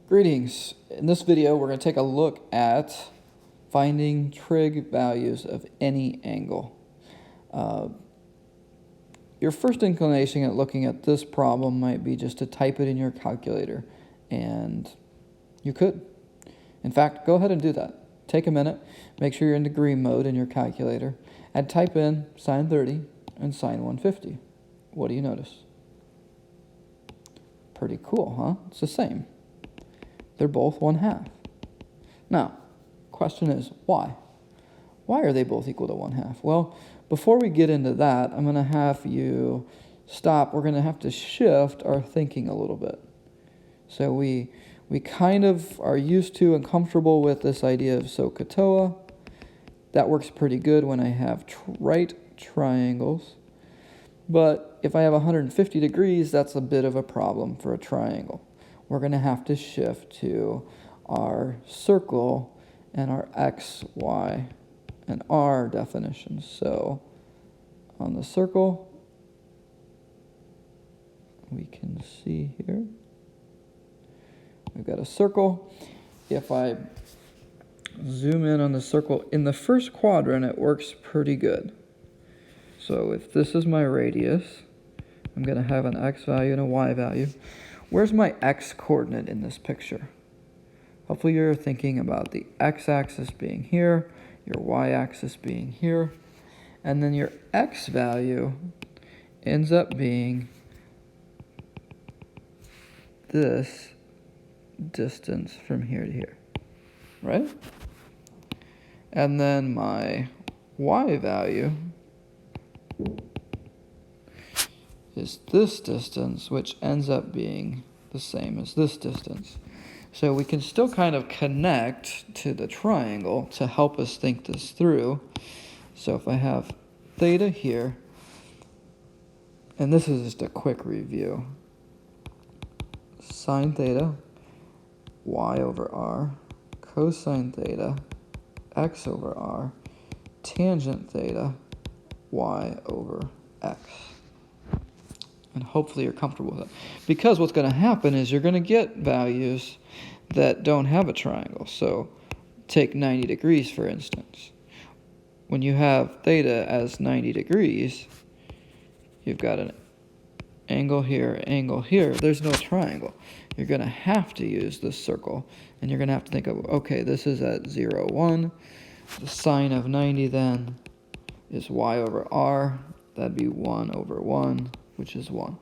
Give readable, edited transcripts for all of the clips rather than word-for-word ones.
Greetings. In this video, we're going to take a look at finding trig values of any angle. Your first inclination at looking at this problem might be just to type it in your calculator, and you could. In fact, go ahead and do that. Take a minute, make sure you're in degree mode in your calculator, and type in sine 30 and sine 150. What do you notice? Pretty cool, huh? It's the same. They're both 1/2. Now, question is, why? Why are they both equal to 1/2? Well, before we get into that, I'm going to have you stop. We're going to have to shift our thinking a little bit. So we kind of are used to and comfortable with this idea of SOHCAHTOA. That works pretty good when I have right triangles. But if I have 150 degrees, that's a bit of a problem for a triangle. We're going to have to shift to our circle and our x, y, and r definitions. So on the circle, we can see here, we've got a circle. If I zoom in on the circle, in the first quadrant, it works pretty good. So if this is my radius, I'm going to have an x value and a y value. Where's my x coordinate in this picture? Hopefully you're thinking about the x-axis being here, your y-axis being here, and then your x value ends up being this distance from here to here, right? And then my y value is this distance, which ends up being the same as this distance. So we can still kind of connect to the triangle to help us think this through. So if I have theta here, and this is just a quick review, sine theta, y over r, cosine theta, x over r, tangent theta, y over x. And hopefully you're comfortable with it. Because what's going to happen is you're going to get values that don't have a triangle. So take 90 degrees, for instance. When you have theta as 90 degrees, you've got an angle here, there's no triangle. You're going to have to use this circle. And you're going to have to think of, okay, this is at 0, 1. The sine of 90 then is y over r. That'd be 1 over 1, which is 1.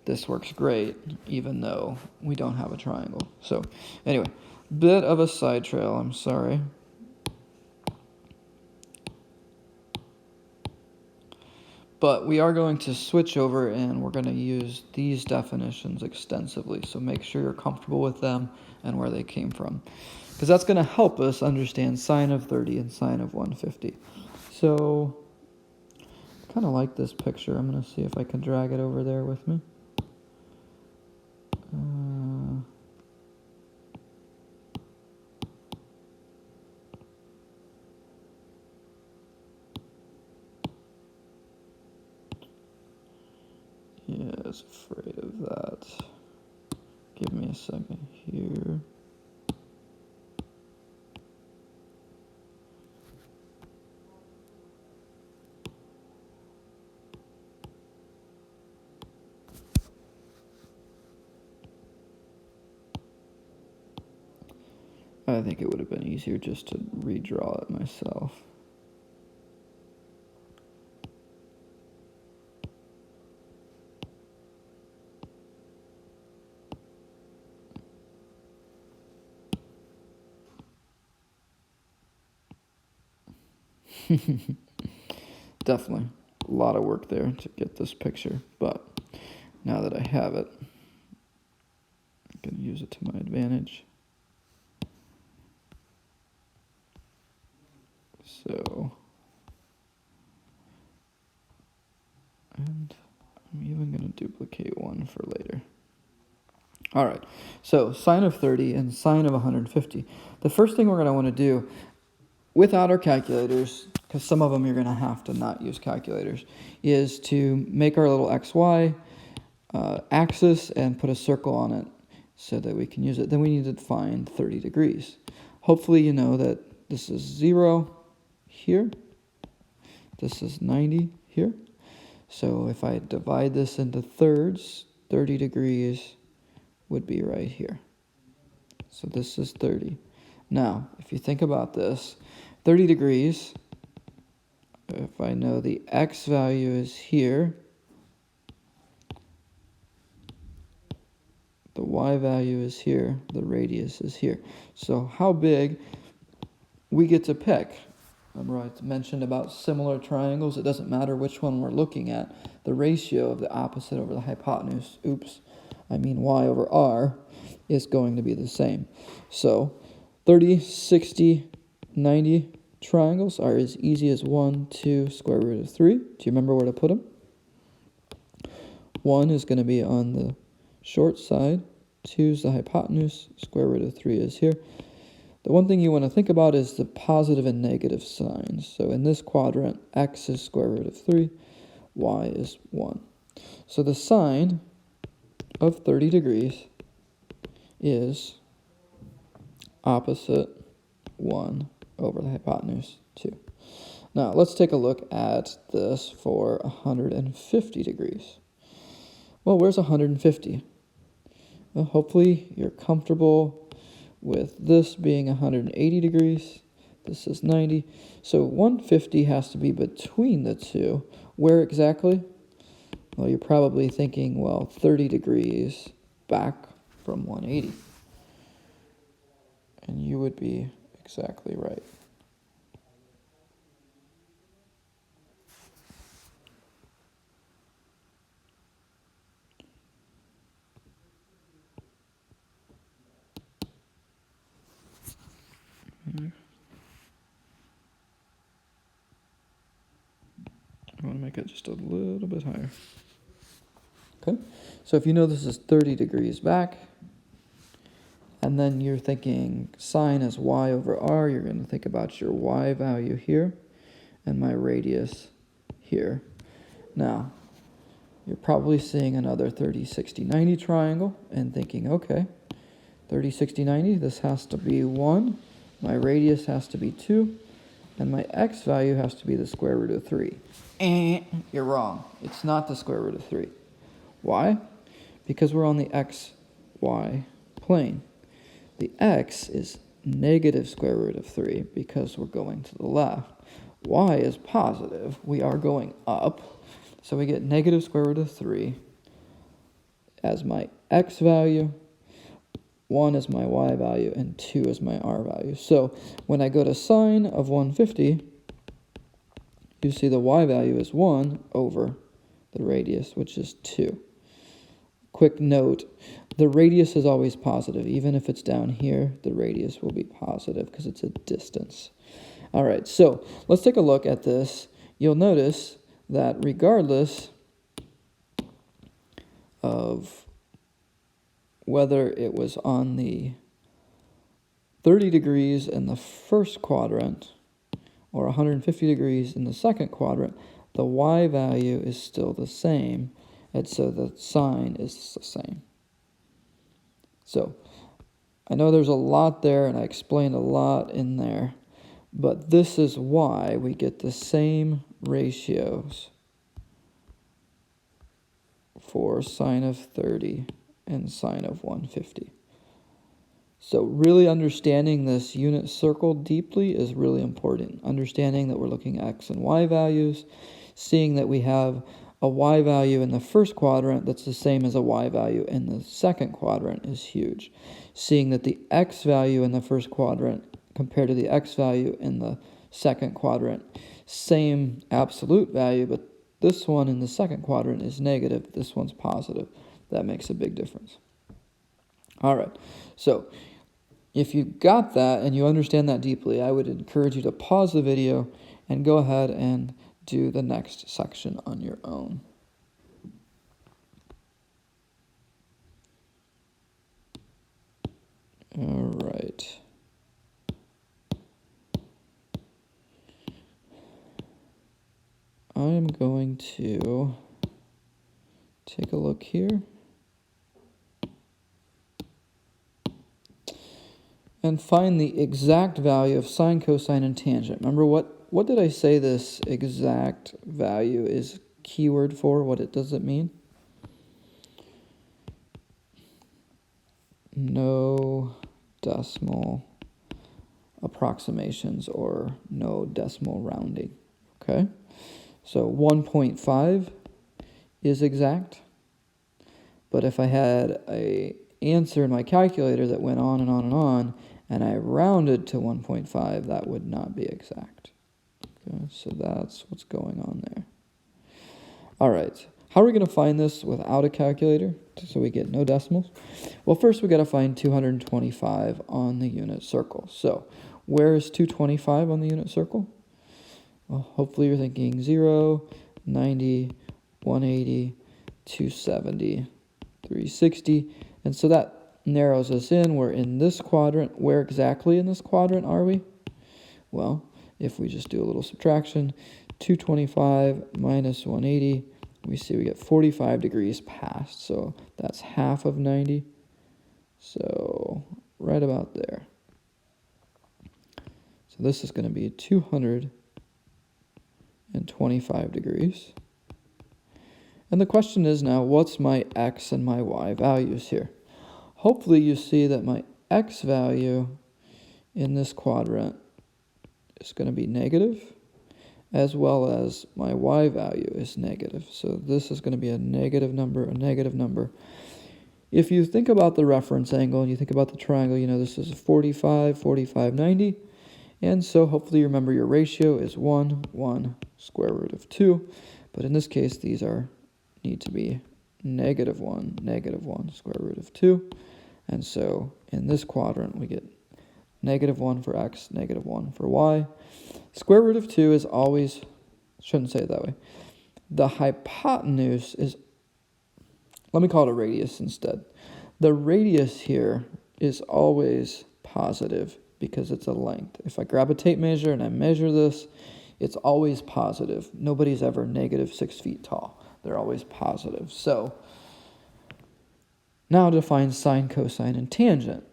This works great, even though we don't have a triangle. So, anyway, bit of a side trail, I'm sorry. But we are going to switch over and we're going to use these definitions extensively. So make sure you're comfortable with them and where they came from. Because that's going to help us understand sine of 30 and sine of 150. So I kind of like this picture. I'm going to see if I can drag it over there with me. Yeah, I was afraid of that. Give me a second here. I think it would have been easier just to redraw it myself. Definitely a lot of work there to get this picture, but now that I have it, I can use it to my advantage. So, and I'm even going to duplicate one for later. All right, so sine of 30 and sine of 150. The first thing we're going to want to do without our calculators, because some of them you're going to have to not use calculators, is to make our little xy axis and put a circle on it. so that we can use it. Then we need to find 30 degrees. Hopefully you know that this is 0 here. This is 90 here. So if I divide this into thirds, 30 degrees would be right here. So this is 30. Now, if you think about this, 30 degrees, if I know the x value is here, the y value is here, the radius is here. So how big we get to pick. Remember I mentioned about similar triangles, it doesn't matter which one we're looking at. The ratio of the opposite over the hypotenuse, y over r, is going to be the same. So 30, 60, 90 triangles are as easy as 1, 2, square root of 3. Do you remember where to put them? 1 is going to be on the short side, 2 is the hypotenuse, square root of 3 is here. The one thing you want to think about is the positive and negative signs. So in this quadrant, x is square root of 3, y is 1. So the sine of 30 degrees is opposite 1 over the hypotenuse 2. Now let's take a look at this for 150 degrees. Well, where's 150? Well, hopefully you're comfortable with this being 180 degrees. This is 90. So 150 has to be between the two. Where exactly? Well, you're probably thinking, well, 30 degrees back from 180. And you would be exactly right. I want to make it just a little bit higher. Okay, so if you know this is 30 degrees back, and then you're thinking sine is y over r, you're going to think about your y value here, and my radius here. Now, you're probably seeing another 30, 60, 90 triangle, and thinking, okay, 30, 60, 90, this has to be 1, my radius has to be 2, and my x value has to be the square root of 3. You're wrong. It's not the square root of 3. Why? Because we're on the xy plane. The x is negative square root of 3 because we're going to the left. Y is positive. We are going up. So we get negative square root of 3 as my x value, 1 is my y value, and 2 is my r value. So when I go to sine of 150, you see the y value is 1 over the radius, which is 2. Quick note, the radius is always positive. Even if it's down here, the radius will be positive because it's a distance. All right, so let's take a look at this. You'll notice that regardless of whether it was on the 30 degrees in the first quadrant or 150 degrees in the second quadrant, the y value is still the same, and so the sine is the same. So I know there's a lot there, and I explained a lot in there, but this is why we get the same ratios for sine of 30 and sine of 150. So really understanding this unit circle deeply is really important. Understanding that we're looking at x and y values, seeing that we have a y value in the first quadrant that's the same as a y value in the second quadrant is huge. Seeing that the x value in the first quadrant compared to the x value in the second quadrant, same absolute value, but this one in the second quadrant is negative, this one's positive. That makes a big difference. All right, so if you got that and you understand that deeply, I would encourage you to pause the video and go ahead and do the next section on your own. All right. I'm going to take a look here. and find the exact value of sine, cosine, and tangent. Remember what did I say this exact value is keyword for? What does it mean? No decimal approximations or no decimal rounding. Okay? So 1.5 is exact. But if I had an answer in my calculator that went on and on and on, and I rounded to 1.5, that would not be exact. Okay, so that's what's going on there. All right, how are we going to find this without a calculator so we get no decimals? Well, first we got to find 225 on the unit circle. So where is 225 on the unit circle? Well, hopefully you're thinking 0, 90, 180, 270, 360, and so that narrows us in. We're in this quadrant. Where exactly in this quadrant are we? Well, if we just do a little subtraction, 225 minus 180, we see we get 45 degrees past, so that's half of 90, so right about there. So this is going to be 225 degrees. And the question is now, what's my x and my y values here? Hopefully you see that my x value in this quadrant is going to be negative, as well as my y value is negative. So this is going to be a negative number, a negative number. If you think about the reference angle and you think about the triangle, you know this is 45, 45, 90. And so hopefully you remember your ratio is 1, 1, square root of 2. But in this case, these need to be negative 1, square root of 2. And so in this quadrant, we get negative 1 for x, negative 1 for y. Square root of 2 is always, shouldn't say it that way. The hypotenuse is, let me call it a radius instead. The radius here is always positive because it's a length. If I grab a tape measure and I measure this, it's always positive. Nobody's ever negative 6 feet tall. They're always positive. So now to find sine, cosine, and tangent.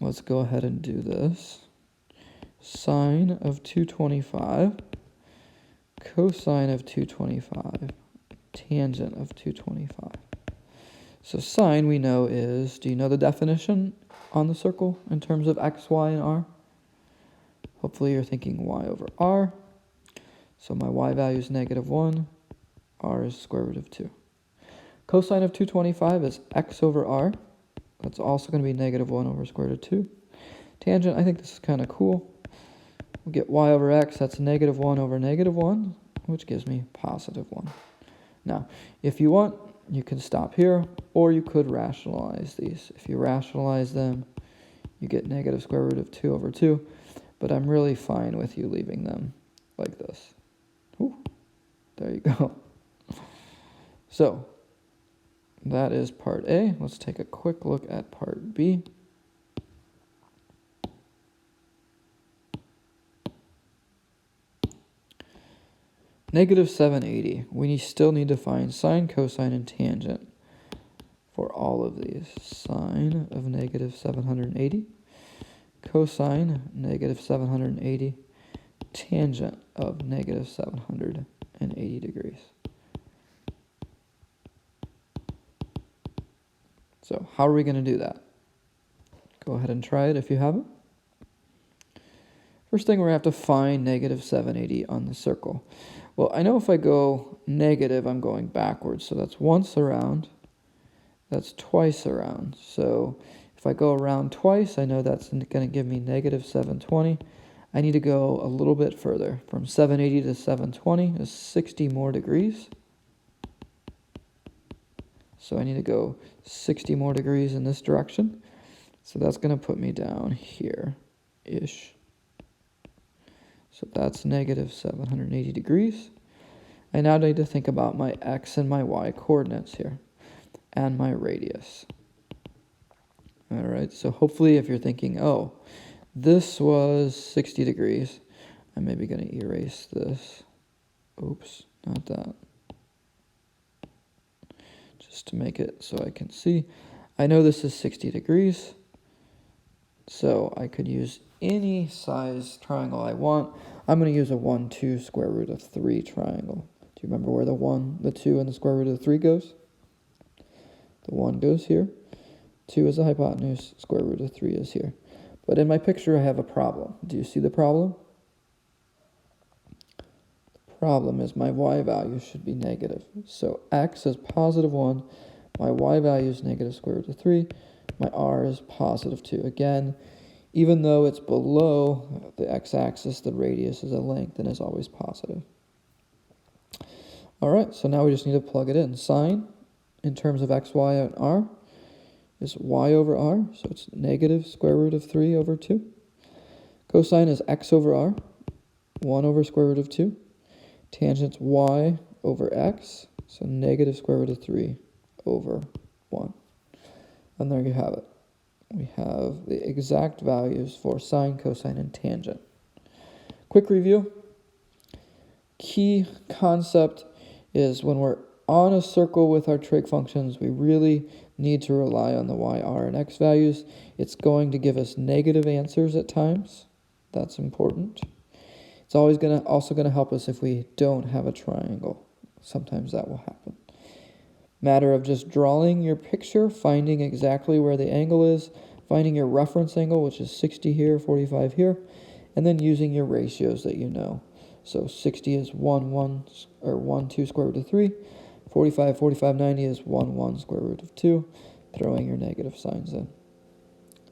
Let's go ahead and do this. Sine of 225, cosine of 225, tangent of 225. So sine we know is, do you know the definition on the circle in terms of x, y, and r? Hopefully you're thinking y over r. So my y value is negative 1, r is square root of 2. Cosine of 225 is x over r. That's also going to be negative 1 over square root of 2. Tangent, I think this is kind of cool. We'll get y over x, that's negative 1 over negative 1, which gives me positive 1. Now, if you want, you can stop here, or you could rationalize these. If you rationalize them, you get negative square root of 2 over 2, but I'm really fine with you leaving them like this. Ooh, there you go. So, that is part A. Let's take a quick look at part B. Negative 780. We still need to find sine, cosine, and tangent for all of these. Sine of negative 780. Cosine, negative 780. Tangent of negative 780 degrees. So how are we going to do that? Go ahead and try it if you haven't. First thing, we're going to have to find negative 780 on the circle. Well, I know if I go negative, I'm going backwards. So that's once around. That's twice around. So if I go around twice, I know that's going to give me negative 720. I need to go a little bit further. From 780 to 720 is 60 more degrees. So I need to go 60 more degrees in this direction. So that's going to put me down here-ish. So that's negative 780 degrees. I now need to think about my x and my y coordinates here, and my radius. All right, so hopefully if you're thinking, oh, this was 60 degrees, I'm maybe going to erase this. Oops, not that. Just to make it so I can see. I know this is 60 degrees. So I could use any size triangle I want. I'm going to use a 1, 2, square root of 3 triangle. Do you remember where the 1, the 2, and the square root of 3 goes? The 1 goes here. 2 is the hypotenuse. Square root of 3 is here. But in my picture, I have a problem. Do you see the problem? The problem is my y value should be negative. So x is positive 1. My y value is negative square root of 3. My r is positive 2. Again, even though it's below the x-axis, the radius is a length and is always positive. All right, so now we just need to plug it in. Sine, in terms of x, y, and r, is y over r, so it's negative square root of 3 over 2. Cosine is x over r, 1 over square root of 2. Tangent's y over x, so negative square root of 3 over 1. And there you have it. We have the exact values for sine, cosine, and tangent. Quick review. Key concept is when we're on a circle with our trig functions, we really need to rely on the y, r, and x values. It's going to give us negative answers at times. That's important. It's always also going to help us if we don't have a triangle. Sometimes that will happen. Matter of just drawing your picture, finding exactly where the angle is, finding your reference angle, which is 60 here, 45 here, and then using your ratios that you know. So 60 is 1, 2 square root of 3. 45, 90 is 1, 1 square root of 2. Throwing your negative signs in.